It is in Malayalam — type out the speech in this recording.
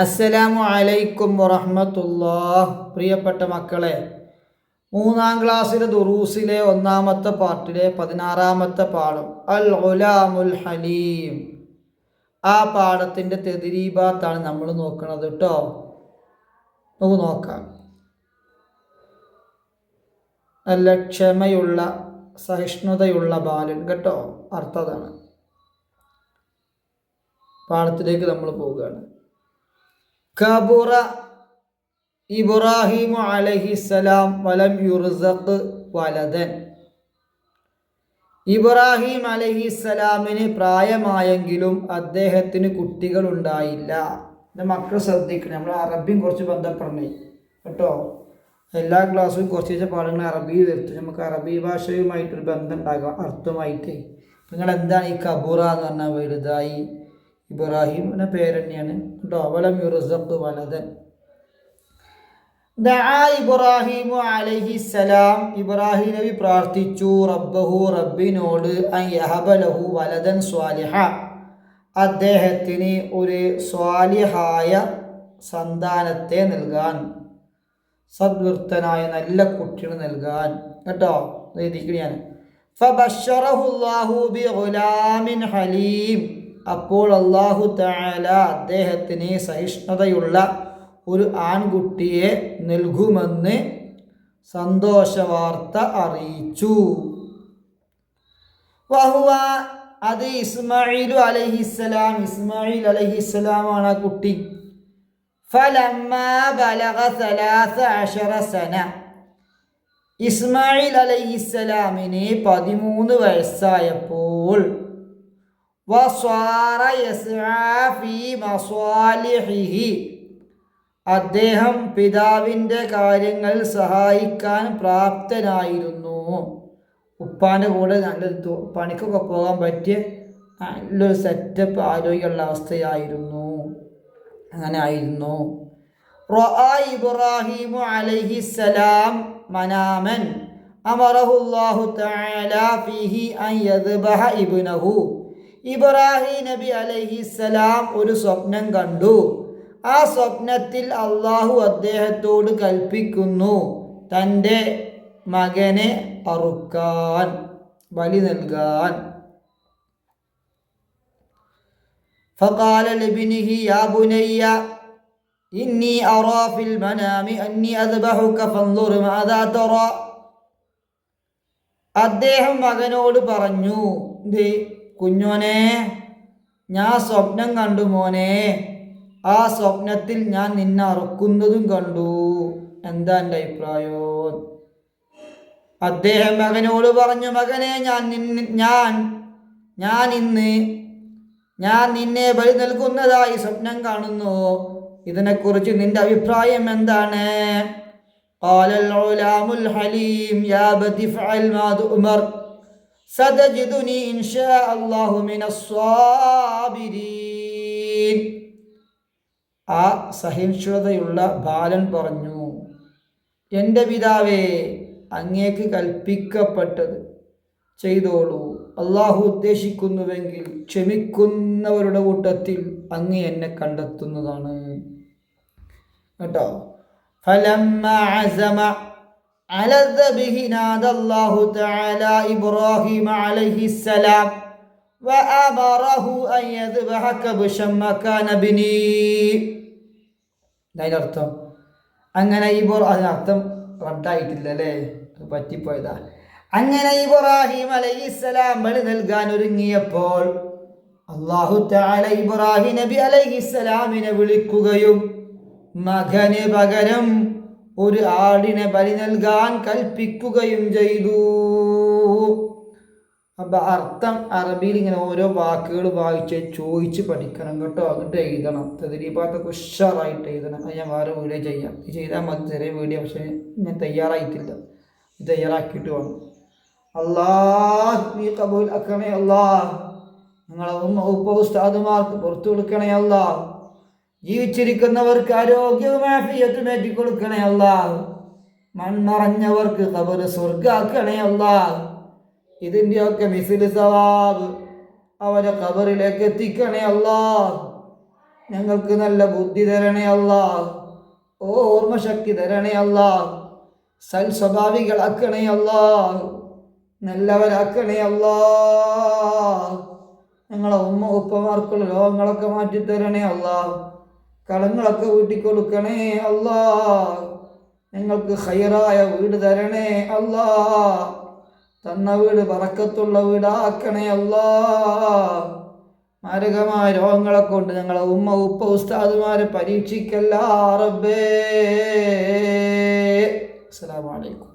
അസ്സലാമു അലൈക്കും വറഹ്മത്തുള്ളാഹ്. പ്രിയപ്പെട്ട മക്കളെ, 3-ാം ക്ലാസ്സിലെ ദുറൂസിലെ 1-ാമത്തെ പാർട്ടിലെ 16-ാമത്തെ പാഠം അൽ ഉലാമുൽ ഹലീം. ആ പാഠത്തിൻ്റെ തെദ്രീബാത്താണ് നമ്മൾ നോക്കുന്നത് കേട്ടോ. നമുക്ക് നോക്കാം. നല്ല ക്ഷമയുള്ള സഹിഷ്ണുതയുള്ള ബാലൻ കേട്ടോ, അർത്ഥതാണ്. പാഠത്തിലേക്ക് നമ്മൾ പോവുകയാണ്. കബുറ ഇബ്രാഹിമു അലൈഹിസ്സലാം വലം യുർസഖ് വലദൻ. ഇബ്രാഹിം അലൈഹിസ്സലാമിന് പ്രായമായെങ്കിലും അദ്ദേഹത്തിന് കുട്ടികൾ ഉണ്ടായില്ല. എൻ്റെ മക്കൾ ശ്രദ്ധിക്കണം, നമ്മൾ അറബിയും കുറച്ച് ബന്ധപ്പെടണേ കേട്ടോ. എല്ലാ ക്ലാസ്സും കുറച്ച് പാഠങ്ങൾ അറബി വരുത്തും. നമുക്ക് അറബി ഭാഷയുമായിട്ടൊരു ബന്ധം ഉണ്ടാകാം അർത്ഥമായിട്ട്. നിങ്ങൾ എന്താണ് ഈ കബുറ എന്ന് പറഞ്ഞാൽ വലുതായി? ഇബ്രാഹിമിൻ്റെ പേര് തന്നെയാണ് കേട്ടോ. വലം യുർസഖ് വലദൻ. ദഅ ഇബ്രാഹിമു അലൈഹിസ്സലാം, ഇബ്രാഹിം നബി പ്രാർത്ഥിച്ചു റബ്ബഹു, റബ്ബിനോട്, അൻ യഹബ ലഹു വലദൻ സ്വാലിഹ, അദ്ദേഹത്തിന് ഒരു സ്വാലിഹായ സന്താനത്തെ നൽകാൻ, സദ്വൃത്തനായ നല്ല കുട്ടികൾ നൽകാൻ കേട്ടോ. എഴുതിക്കുകയാണ്. ഫബശ്ശറഹുല്ലാഹു ബിഗുലാമിൻ ഹലീം, അപ്പോൾ അല്ലാഹു തആല അദ്ദേഹത്തിന് സഹിഷ്ണുതയുള്ള ഒരു ആൺകുട്ടിയെ നൽകുമെന്ന് സന്തോഷവാർത്ത അറിയിച്ചു. വഹുവ, അത് ഇസ്മാഈൽ അലൈഹിസ്സലാം, ഇസ്മാഈൽ അലൈഹിസ്സലാമാണ് ആ കുട്ടി. ഫലമ്മാ ബലഗ 13 സന, ഇസ്മാഈൽ അലൈഹിസ്സലാമിന് 13 വയസ്സായപ്പോൾ വസ്വാറ യസ്ആ ഫീ മസ്വാലിഹിഹി, അദ്ദേഹം പിതാവിൻ്റെ കാര്യങ്ങൾ സഹായിക്കാൻ പ്രാപ്തനായിരുന്നു. ഉപ്പാൻ്റെ കൂടെ നല്ലൊരു പണിക്കൊക്കെ പോകാൻ പറ്റിയ നല്ലൊരു സെറ്റപ്പ് ആരോഗ്യമുള്ള അവസ്ഥയായിരുന്നു. അങ്ങനെ ആയിരുന്നു. റഅ ഇബ്രാഹിമു അലൈഹിസ്സലാം മനാമൻ അമറഹുല്ലാഹു തആല ഫീഹി അൻ യദ്ബഹ ഇബ്നഹു, ഇബ്രാഹിം നബി അലൈഹിസ്സലാം ഒരു സ്വപ്നം കണ്ടു. ആ സ്വപ്നത്തിൽ അള്ളാഹു അദ്ദേഹത്തോട് കൽപ്പിക്കുന്നു തൻ്റെ മകനെ അറുക്കാൻ, ബലി നൽകാൻ. ഫഖാല ലിബ്നിഹി യാ ബുനയ്യ ഇന്നി അറാ ഫിൽ മനാമി അന്നി അദ്ബഹുക ഫൻദുർ മാദാ തറാ, അദ്ദേഹം മകനോട് പറഞ്ഞു, കുഞ്ഞോനെ, ഞാൻ സ്വപ്നം കണ്ടു മോനെ, ആ സ്വപ്നത്തിൽ ഞാൻ നിന്നെ അറുക്കുന്നതും കണ്ടു, എന്താ എൻ്റെ അഭിപ്രായം? അദ്ദേഹം മകനോട് പറഞ്ഞു, മകനെ, ഞാൻ നിന്നെ ബലി നൽകുന്നതായി സ്വപ്നം കാണുന്നു, ഇതിനെക്കുറിച്ച് നിന്റെ അഭിപ്രായം എന്താണ്? ഖാലൽ ഉലാമുൽ ഹലീം യാ അബതി ഫഅൽ മാ തുഅ്മർ സതജിദുനി ഇൻഷാ അല്ലാഹു മിനസ് സ്വാബിരീൻ. ആ സഹിഷ്ണുതയുള്ള ബാലൻ പറഞ്ഞു, എൻ്റെ പിതാവേ, അങ്ങേക്ക് കൽപ്പിക്കപ്പെട്ടത് ചെയ്തോളൂ. അള്ളാഹു ഉദ്ദേശിക്കുന്നുവെങ്കിൽ ക്ഷമിക്കുന്നവരുടെ കൂട്ടത്തിൽ അങ്ങ് എന്നെ കണ്ടെത്തുന്നതാണ് കേട്ടോ. ഫലമ്മാ അസമ അല ദബിഹി നാദല്ലാഹു തആല ഇബ്രാഹിം അലൈഹിസ്സലാം വഅമറഹു അൻ യദ്ബഹ കബ്ശൻ മകാന ബിനി. അതിനർത്ഥം അങ്ങനെ അതിനർത്ഥം റദ്ദായിട്ടില്ല അല്ലേ, പറ്റിപ്പോയതാ. അങ്ങനെ ഇബ്രാഹിം അലൈഹിസ്സലാം ബലി നൽകാൻ ഒരുങ്ങിയപ്പോൾ അല്ലാഹു തആല ഇബ്രാഹിം നബി അലൈഹിസ്സലാമിനെ വിളിക്കുകയും മകന് പകരം ഒരു ആടിനെ ബലി നൽകാൻ കൽപ്പിക്കുകയും ചെയ്തു. അപ്പം അർത്ഥം അറബിയിൽ ഇങ്ങനെ ഓരോ വാക്കുകൾ വായിച്ച് ചോദിച്ച് പഠിക്കണം കേട്ടോ. എന്നിട്ട് എഴുതണം. തദ്രീബാത്തൊക്കെ ഉഷാറായിട്ട് എഴുതണം. അത് ഞാൻ വേറെ വീഡിയോ ചെയ്യാം. ഇത് ചെയ്താൽ മതി, ചെറിയ വീഡിയോ. പക്ഷേ ഞാൻ തയ്യാറായിട്ടില്ല, ഇത് തയ്യാറാക്കിയിട്ട് വേണം. അല്ലാഹ് നീ കബൂൽ ആക്കണേ അല്ലാഹ്. നിങ്ങളെ ഉപ്പ ഉസ്താദുമാർക്ക് പുറത്തു കൊടുക്കണേ അല്ലാഹ്. ജീവിച്ചിരിക്കുന്നവർക്ക് ആരോഗ്യവും ആഫിയത്തും ഏറ്റിക്കൊടുക്കണേ അല്ലാഹ്. മൺമറഞ്ഞവർക്ക് ഖബർ സ്വർഗ്ഗാക്കണേ അല്ലാഹ്. ഇതിൻ്റെയൊക്കെ മിസ്ൽ സവാബ് അവരെ ഖബറിലേക്ക് എത്തിക്കണേ അല്ലാഹ്. ഞങ്ങൾക്ക് നല്ല ബുദ്ധി തരണേ അല്ലാ, ഓർമ്മശക്തി തരണേ അല്ലാ, സൽ സ്വഭാവികളാക്കണേ അല്ലാ, നല്ലവരാക്കണേ അല്ലാ. ഞങ്ങളെ ഉമ്മ ഉപ്പമാർക്കുള്ള രോഗങ്ങളൊക്കെ മാറ്റിത്തരണേ അല്ലാ, കടങ്ങളൊക്കെ വീട്ടിക്കൊടുക്കണേ അല്ലാ. ഞങ്ങൾക്ക് ഖൈറായ വീട് തരണേ അല്ലാ, തന്ന വീട് ബറക്കത്തുള്ള വീടാക്കണേ അല്ലാ. മാരകമായ രോഗങ്ങളെ കൊണ്ട് ഞങ്ങളെ ഉമ്മ ഉപ്പ ഉസ്താദുമാരെ പരീക്ഷിക്കല്ല റബ്ബേ. അസ്സലാമു അലൈക്കും.